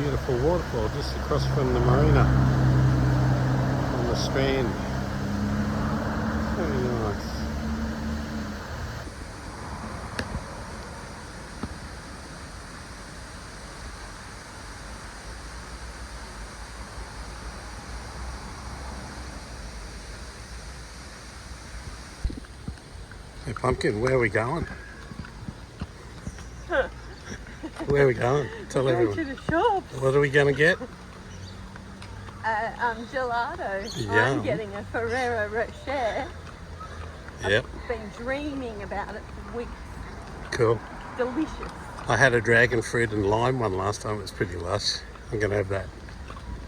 beautiful waterfall just across from the marina on the Strand. Very nice. Hey Pumpkin, where are we going? Where are we going? Tell everyone. Going to the shop. What are we going to get? Gelato. Yum. I'm getting a Ferrero Rocher. Yep. I've been dreaming about it for weeks. Cool. Delicious. I had a dragon fruit and lime one last time. It was pretty lush. I'm going to have that.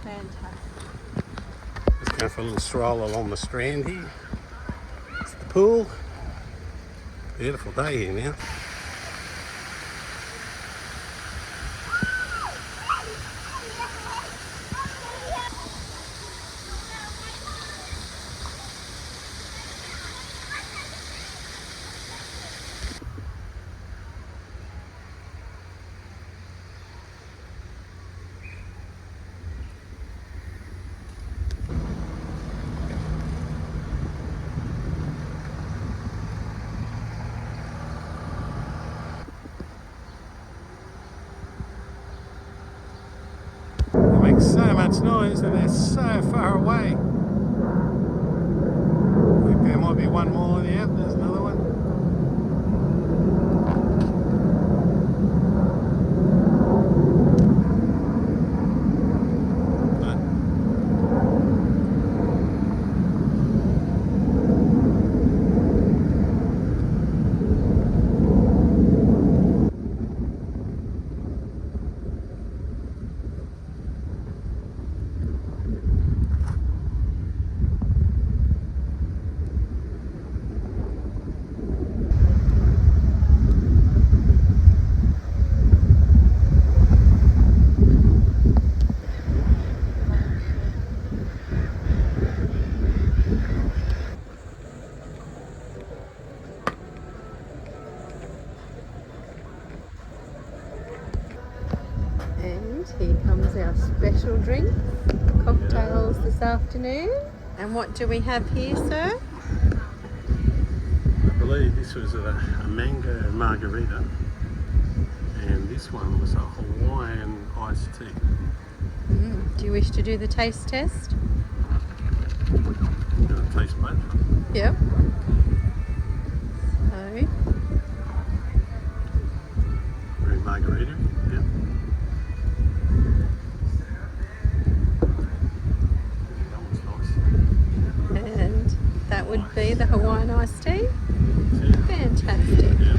Fantastic. Let's go for a little stroll along the Strand here. It's the pool. Beautiful day here now. They make so much noise and they're so far away. I think there might be one more. Yeah, there's another one. And here comes our special drink, cocktails this afternoon. And what do we have here, sir? I believe this was a mango margarita and this one was a Hawaiian iced tea. Do you wish to do the taste test? I'm going to taste both of them. Yep. So, Very margarita. Yep. That one's nice. and that would be the Hawaiian iced tea. Yeah. Fantastic. Yeah.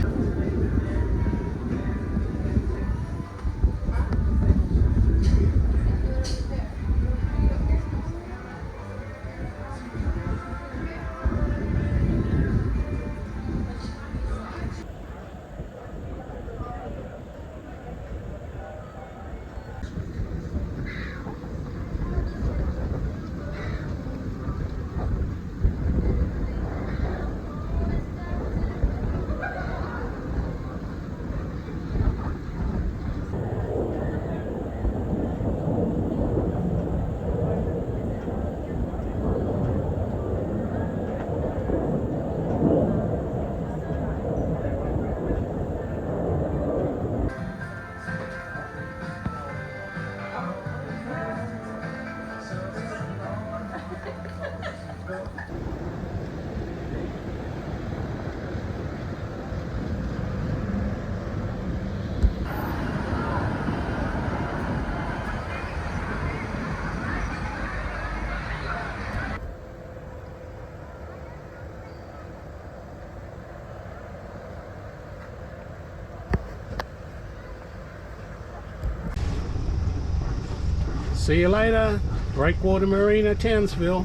See you later, Breakwater Marina, Townsville.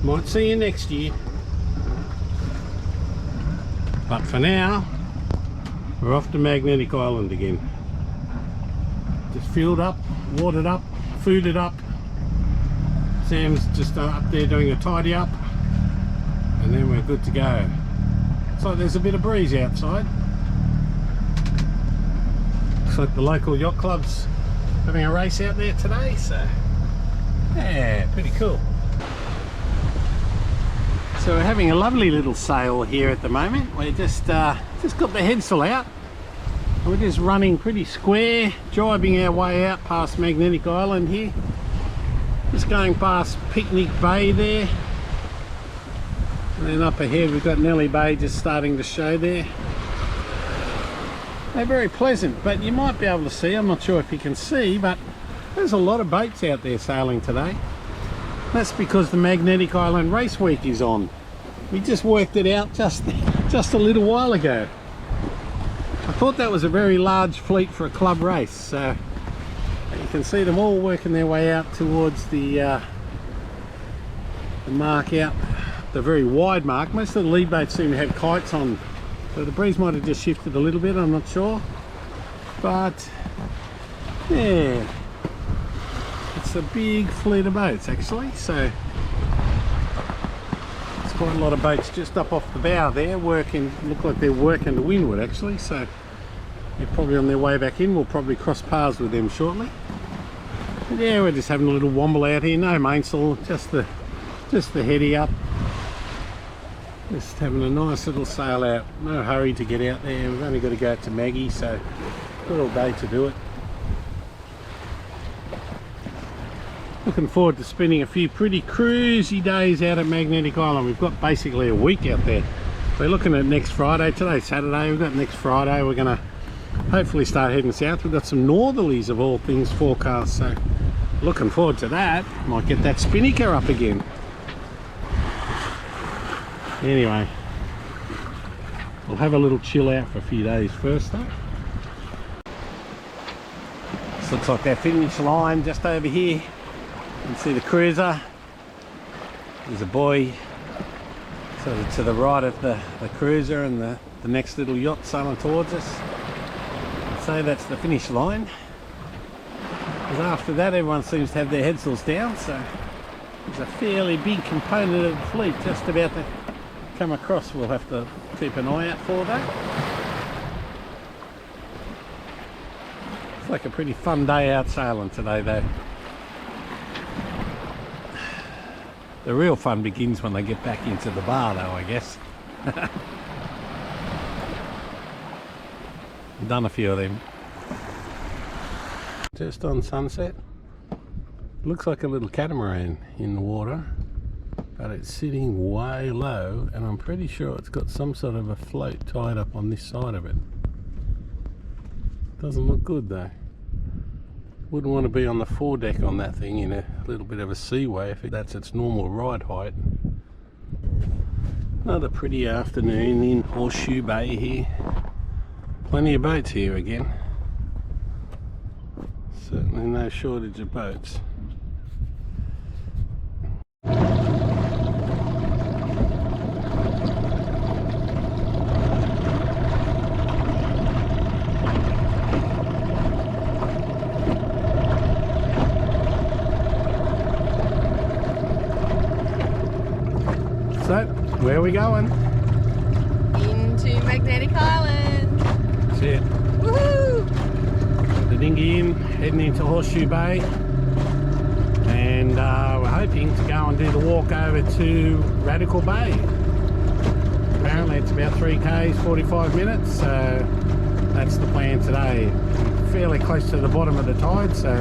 Might see you next year. But for now, we're off to Magnetic Island again. Just fueled up, watered up, fooded up. Sam's just up there doing a tidy up. And then we're good to go. So there's a bit of breeze outside. Looks like the local yacht club's having a race out there today, so yeah, pretty cool. So we're having a lovely little sail here at the moment. We're just got the headsail out. We're just running pretty square, driving our way out past Magnetic Island here. Just going past Picnic Bay there. And then up ahead we've got Nelly Bay just starting to show there. They're very pleasant, but you might be able to see, I'm not sure if you can see, but there's a lot of boats out there sailing today. That's because the Magnetic Island Race Week is on. We just worked it out just a little while ago. I thought that was a very large fleet for a club race. So you can see them all working their way out towards the mark out, the very wide mark. Most of the lead boats seem to have kites on, so the breeze might have just shifted a little bit, I'm not sure. But yeah, it's a big fleet of boats actually, so it's quite a lot of boats just up off the bow there working, look like they're working to windward actually, so they're probably on their way back in. We'll probably cross paths with them shortly. But yeah, we're just having a little womble out here, no mainsail, just the heady up, just having a nice little sail out. No hurry to get out there, we've only got to go out to Maggie, so got all day to do it. Looking forward to spending a few pretty cruisy days out at Magnetic Island. We've got basically a week out there. We're looking at next Friday. Today's Saturday. We've got next Friday. We're going to hopefully start heading south. We've got some northerlies of all things forecast, so looking forward to that. Might get that spinnaker up again. Anyway, we'll have a little chill out for a few days first though. This looks like that finish line just over here. You can see the cruiser. There's a buoy sort of to the right of the cruiser, and the next little yacht sailing towards us. So that's the finish line. Because after that everyone seems to have their headsails down, so there's a fairly big component of the fleet just about to come across. We'll have to keep an eye out for that. It's like a pretty fun day out sailing today though. The real fun begins when they get back into the bar though, I guess. I've done a few of them. Just on sunset. Looks like a little catamaran in the water, but it's sitting way low, and I'm pretty sure it's got some sort of a float tied up on this side of it. Doesn't look good though. Wouldn't want to be on the foredeck on that thing in a little bit of a seaway if that's its normal ride height. Another pretty afternoon in Horseshoe Bay here. Plenty of boats here again. Certainly no shortage of boats. So, where are we going? Into Magnetic Island. That's it. Woohoo! Got the dinghy in, heading into Horseshoe Bay, and we're hoping to go and do the walk over to Radical Bay. Apparently it's about 3 k's, 45 minutes, so that's the plan today. Fairly close to the bottom of the tide, so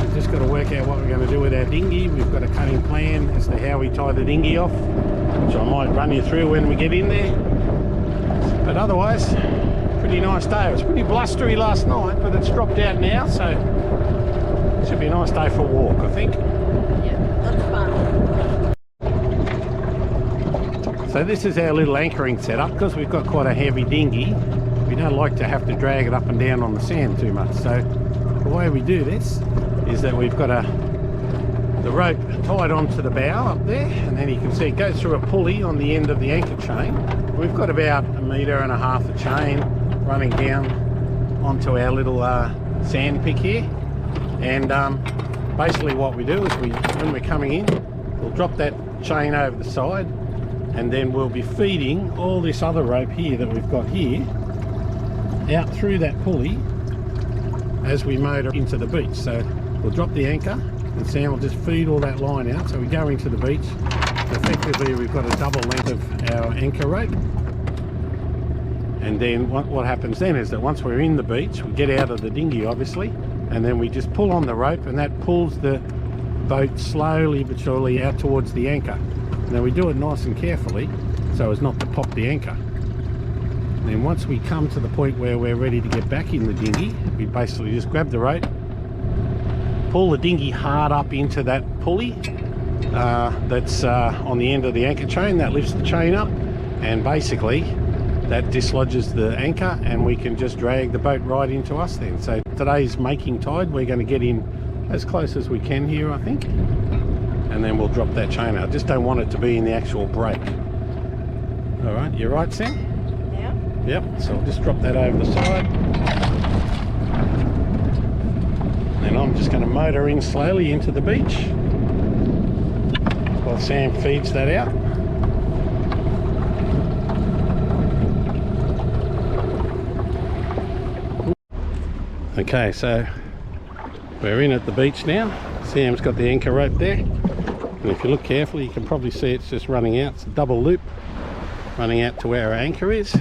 we've just got to work out what we're going to do with our dinghy. We've got a cunning plan as to how we tie the dinghy off, which I might run you through when we get in there. But otherwise, pretty nice day. It was pretty blustery last night, but it's dropped out now, so it should be a nice day for a walk, I think. Yeah, that's fun. So this is our little anchoring setup. Because we've got quite a heavy dinghy, we don't like to have to drag it up and down on the sand too much. So the way we do this is that we've got the rope tied onto the bow up there, and then you can see it goes through a pulley on the end of the anchor chain. We've got about 1.5 meters of chain running down onto our little sand pick here, and basically what we do is when we're coming in, we'll drop that chain over the side, and then we'll be feeding all this other rope here that we've got here out through that pulley as we motor into the beach. So we'll drop the anchor and Sam will just feed all that line out. So we go into the beach. Effectively, we've got a double length of our anchor rope. And then what happens then is that once we're in the beach, we get out of the dinghy obviously, and then we just pull on the rope, and that pulls the boat slowly but surely out towards the anchor. Now we do it nice and carefully so as not to pop the anchor. And then once we come to the point where we're ready to get back in the dinghy, we basically just grab the rope, pull the dinghy hard up into that pulley that's on the end of the anchor chain. That lifts the chain up, and basically that dislodges the anchor, and we can just drag the boat right into us then. So today's making tide, we're going to get in as close as we can here, I think, and then we'll drop that chain out. Just don't want it to be in the actual break. All right, you're right, Sam? Yeah. Yep, so I'll just drop that over the side. And I'm just going to motor in slowly into the beach while Sam feeds that out. Okay, so we're in at the beach now. Sam's got the anchor rope there, and if you look carefully you can probably see it's just running out. It's a double loop running out to where our anchor is.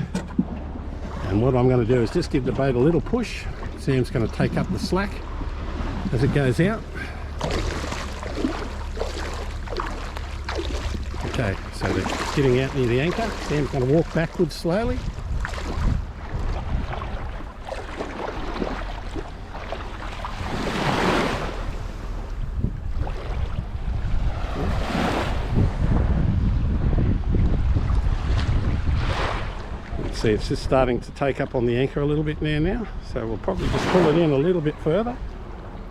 And what I'm going to do is just give the boat a little push. Sam's going to take up the slack as it goes out. Okay, so they're getting out near the anchor. Sam's going to walk backwards slowly. See, it's just starting to take up on the anchor a little bit now, so we'll probably just pull it in a little bit further.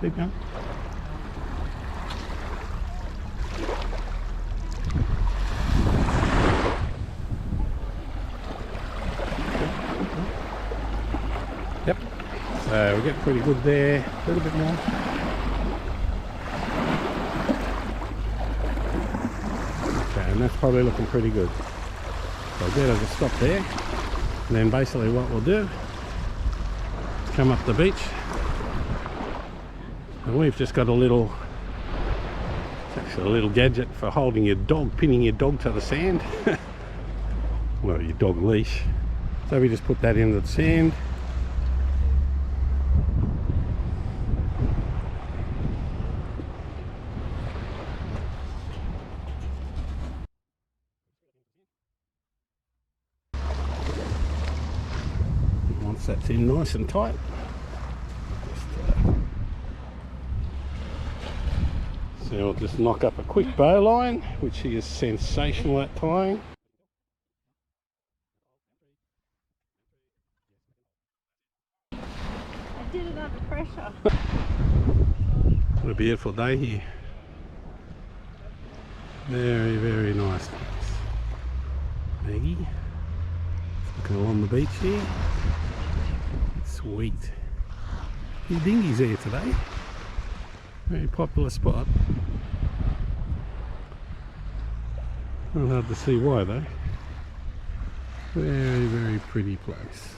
Keep going. Yep, so we get pretty good there, a little bit more. Okay, and that's probably looking pretty good. So I'll get her to stop there. And then basically what we'll do is come up the beach, and we've just got a little, it's actually a little gadget for holding your dog, pinning your dog to the sand. Well, your dog leash. So we just put that into the sand. That's in nice and tight. So we'll just knock up a quick bowline, which he is sensational at tying. I did it under pressure. What a beautiful day here. Very, very nice. Maggie, looking along the beach here. Sweet. A few dinghies here today. Very popular spot. Not hard to see why though. Very, very pretty place.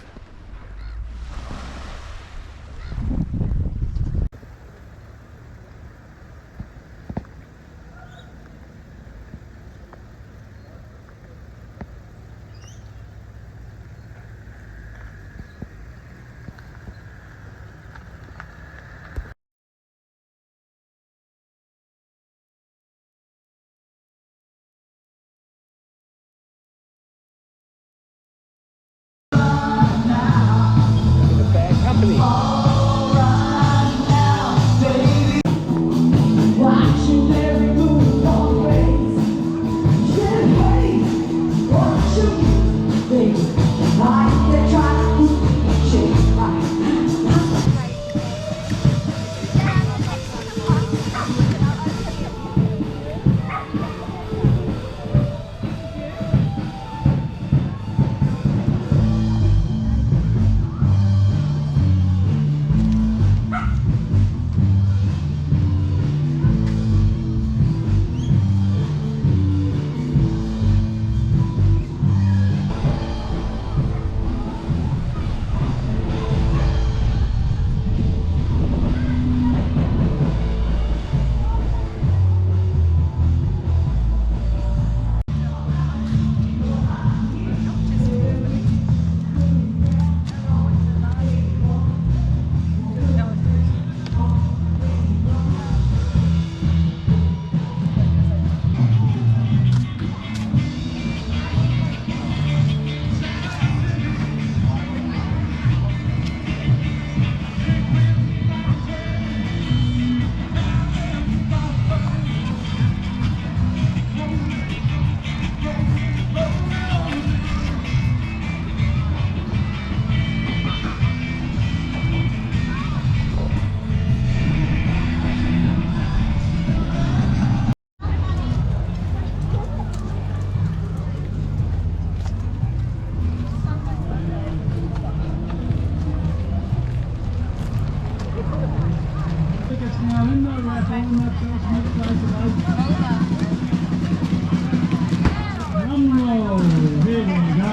Whoa, here we go.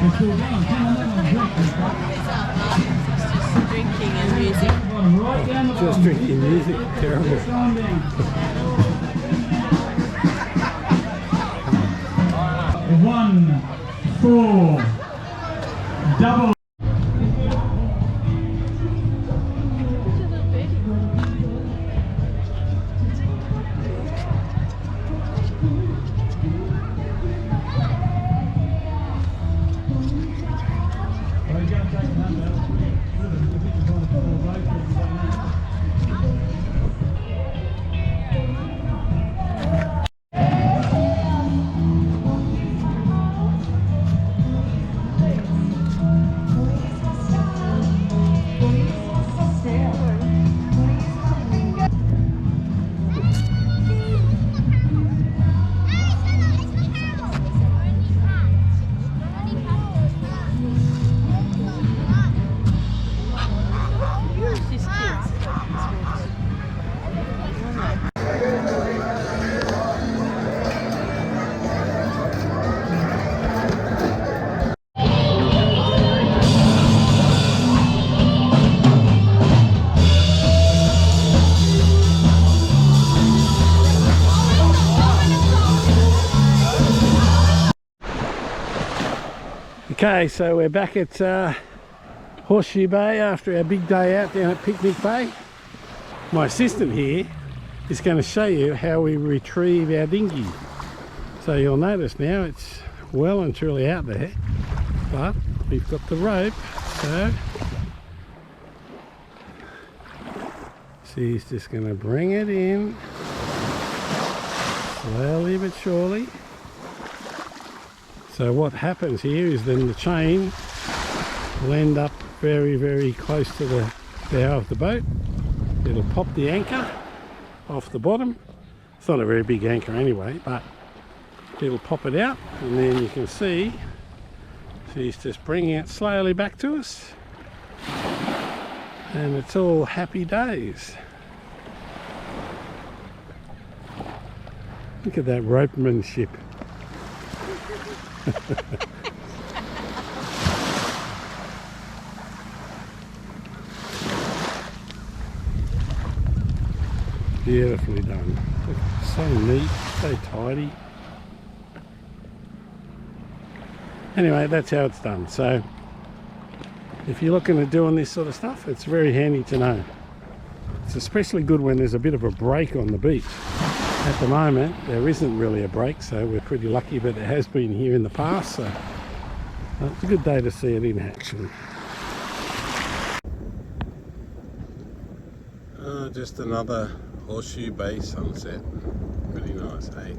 It's all done. Come on, Just drinking and music. right down the Just bottom. drinking music, terrible. Calm down. 1, 4, double. She's kids. Okay, so we're back at Horseshoe Bay after our big day out down at Picnic Bay. My assistant here is going to show you how we retrieve our dinghy. So you'll notice now it's well and truly out there, but we've got the rope, so she's just going to bring it in slowly but surely. So what happens here is then the chain will end up very, very close to the bow of the boat. It'll pop the anchor off the bottom. It's not a very big anchor anyway, but it'll pop it out, and then you can see she's just bringing it slowly back to us, and it's all happy days. Look at that ropemanship. Beautifully done. So neat, so tidy. Anyway, that's how it's done. So if you're looking at doing this sort of stuff, it's very handy to know. It's especially good when there's a bit of a break on the beach. At the moment there isn't really a break, so we're pretty lucky, but it has been here in the past, so it's a good day to see it in action. Just another Horseshoe Bay sunset. Pretty nice, eh?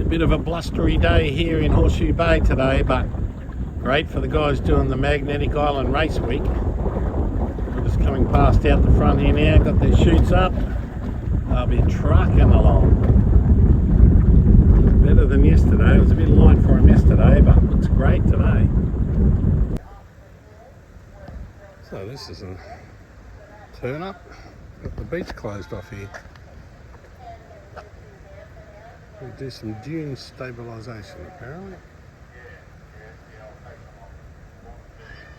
Bit of a blustery day here in Horseshoe Bay today, but great for the guys doing the Magnetic Island Race Week. We're just coming past out the front here now, got their chutes up. They'll be trucking along. Better than yesterday. It was a bit light for them yesterday, but looks great today. So this is a turn up. Got the beach closed off here. We'll do some dune stabilisation apparently.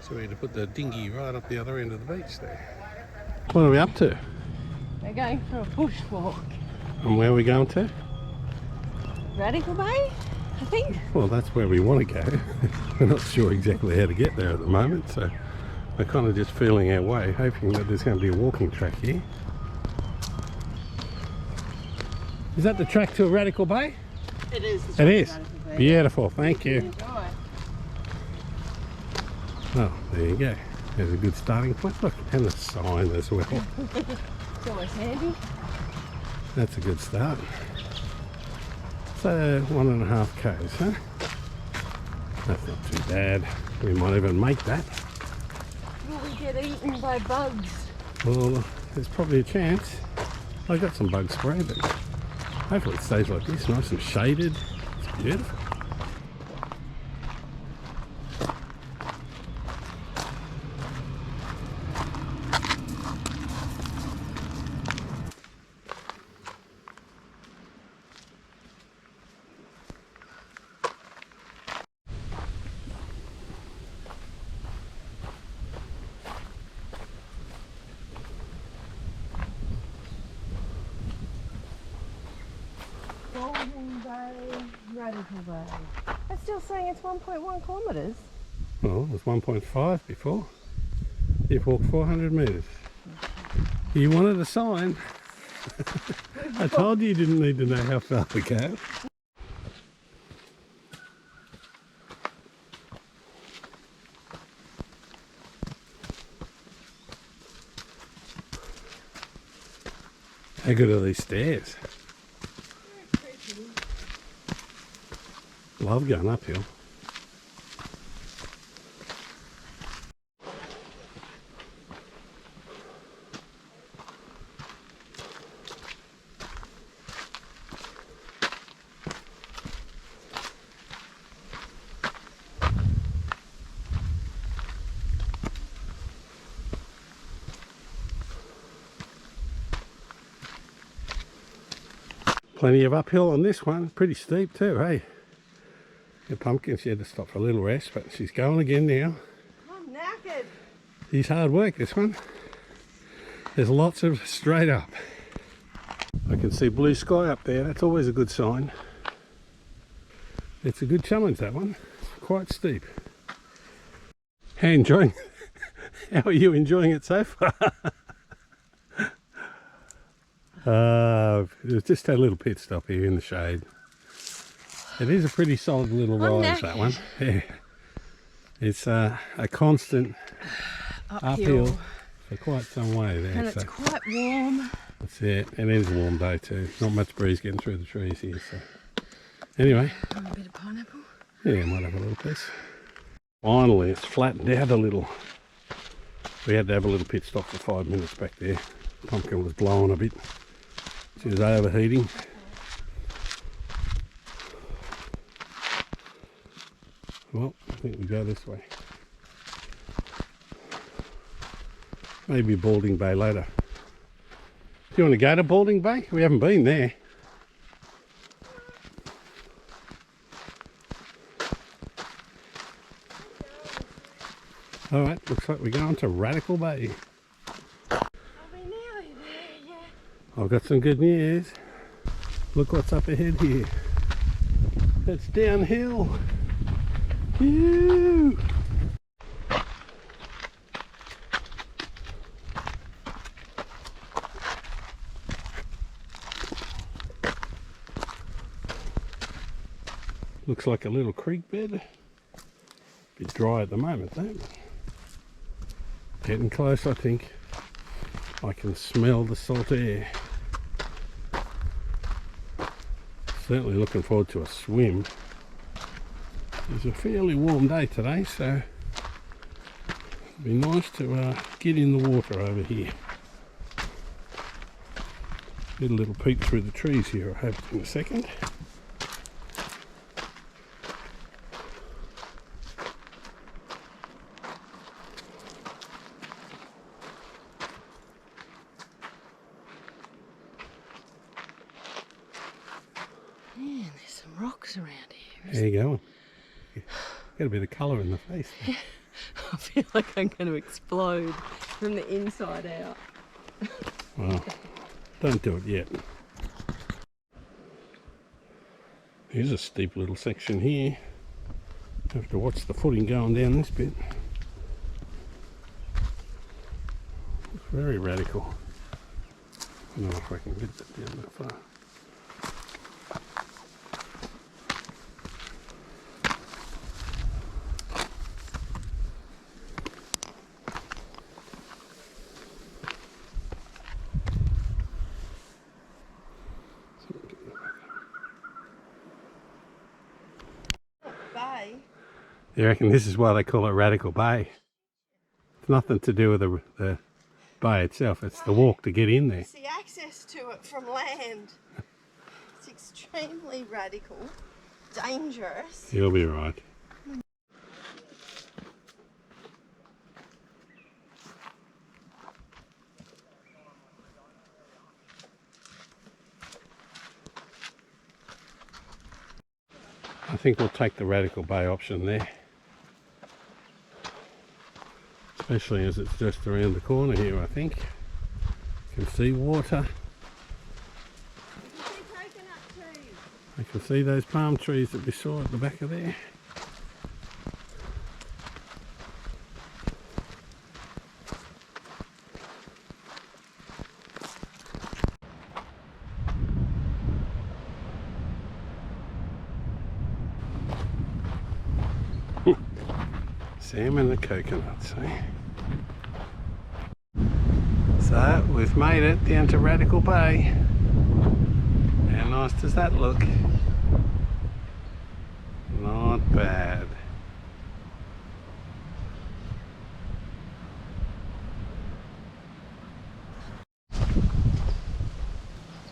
So we need to put the dinghy right up the other end of the beach there. What are we up to? We're going for a bushwalk. And where are we going to? Radical Bay, I think. Well, that's where we want to go. We're not sure exactly how to get there at the moment, so we're kind of just feeling our way, hoping that there's going to be a walking track here. Is that the track to Radical Bay? It is. It is. Beautiful, thank you. Enjoy. Oh, there you go. There's a good starting point. Look, and the sign as well. It's always handy. That's a good start. So 1.5 k's, huh? That's not too bad. We might even make that. Will we get eaten by bugs? Well, there's probably a chance. I got some bug spray, but hopefully it stays like this, nice and shaded. It's Beautiful. Golden Bay, Radical Bay. It's still saying it's 1.1 kilometres. Well, it was 1.5 before. You've walked 400 metres. You wanted a sign. I told you didn't need to know how far to go. How good are these stairs? Love going uphill. Plenty of uphill on this one, pretty steep too, hey? The pumpkin, she had to stop for a little rest, but she's going again now. I'm knackered. It's hard work, this one. There's lots of straight up. I can see blue sky up there, that's always a good sign. It's a good challenge, that one. It's quite steep. How are you enjoying it so far? Just a little pit stop here in the shade. It is a pretty solid little rise, that one. Yeah. It's a constant uphill for quite some way there. And it's quite warm. That's it. And it is a warm day too. Not much breeze getting through the trees here. So anyway. A bit of pineapple. Yeah, I might have a little piece. Finally, it's flattened out a little. We had to have a little pit stop for 5 minutes back there. Pumpkin was blowing a bit. She was overheating. Well, I think we go this way. Maybe Balding Bay later. Do you want to go to Balding Bay? We haven't been there. Alright, looks like we're going to Radical Bay. Are we nearly there yet? I've got some good news. Look what's up ahead here. It's downhill. Ew. Looks like a little creek bed. Bit dry at the moment though. Getting close, I think. I can smell the salt air. Certainly looking forward to a swim. It's a fairly warm day today, so it'd be nice to get in the water over here. Get a little peek through the trees here, I hope, in a second. Man, there's some rocks around here. There you go. Got a bit of colour in the face. I feel like I'm going to explode from the inside out. Well, don't do it yet. Here's a steep little section here. Have to watch the footing going down this bit. It's very radical. I don't know if I can get that down that far. Bay. You reckon this is why they call it Radical Bay? It's nothing to do with the bay itself, it's the walk to get in there. It's the access to it from land. It's extremely radical. dangerous. You'll be right. I think we'll take the Radical Bay option there. Especially as it's just around the corner here, I think. You can see water. I can see those palm trees that we saw at the back of there. Salmon and coconuts, eh? So we've made it down to Radical Bay. How nice does that look? Not bad.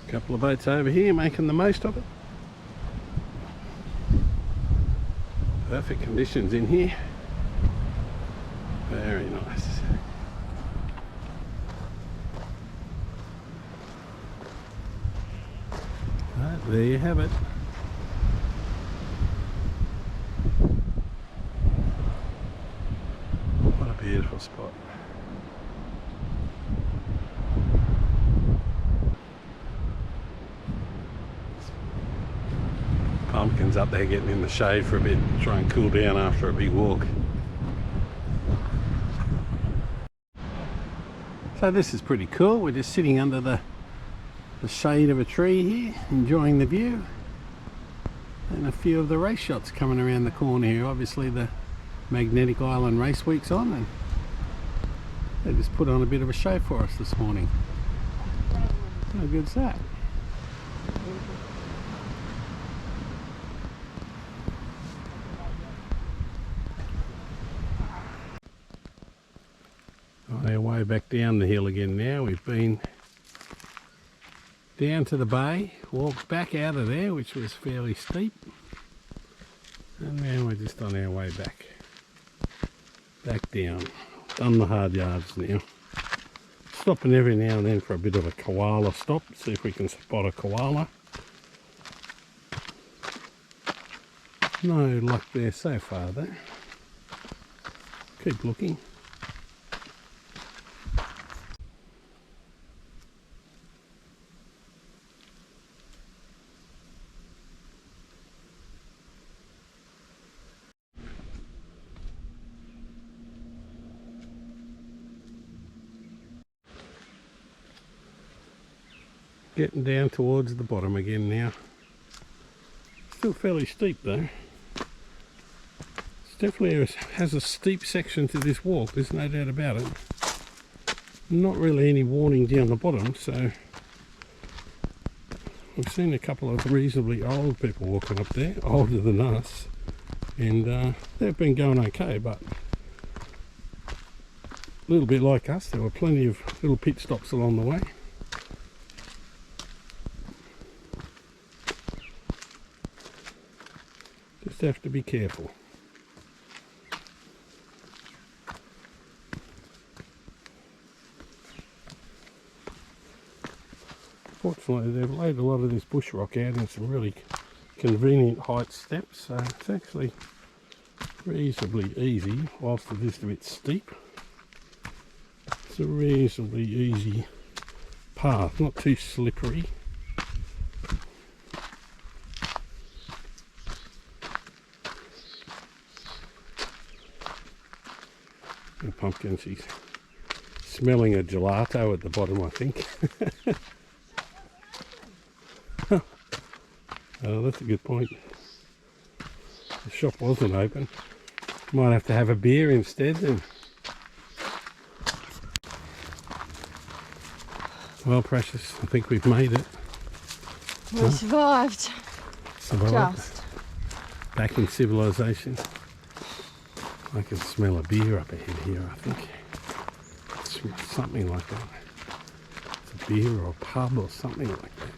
Couple of boats over here making the most of it. Perfect conditions in here. Very nice. Right, there you have it. What a beautiful spot. Pumpkin's up there getting in the shade for a bit, try and cool down after a big walk. So this is pretty cool. We're just sitting under the shade of a tree here, enjoying the view. And a few of the race shots coming around the corner here. Obviously the Magnetic Island race week's on, and they just put on a bit of a show for us this morning. How good's that? On our way back down the hill again now. We've been down to the bay, walked back out of there, which was fairly steep, and now we're just on our way back down. Done the hard yards now. Stopping every now and then for a bit of a koala stop, see if we can spot a koala. No luck there so far though. Keep looking. Getting down towards the bottom again now. Still fairly steep though. It's definitely has a steep section to this walk, there's no doubt about it. Not really any warning down the bottom, so I've seen a couple of reasonably old people walking up there, older than us, and they've been going okay, but a little bit like us, there were plenty of little pit stops along the way. Just have to be careful. Fortunately, they've laid a lot of this bush rock out in some really convenient height steps, so it's actually reasonably easy, whilst it is a bit steep. It's a reasonably easy path, not too slippery. The pumpkin, she's smelling a gelato at the bottom, I think. Oh, that's a good point. The shop wasn't open. Might have to have a beer instead then. Well, Precious, I think we've made it. We survived. Just. Back in civilization. I can smell a beer up ahead here, I think. It's something like that. It's a beer or a pub or something like that.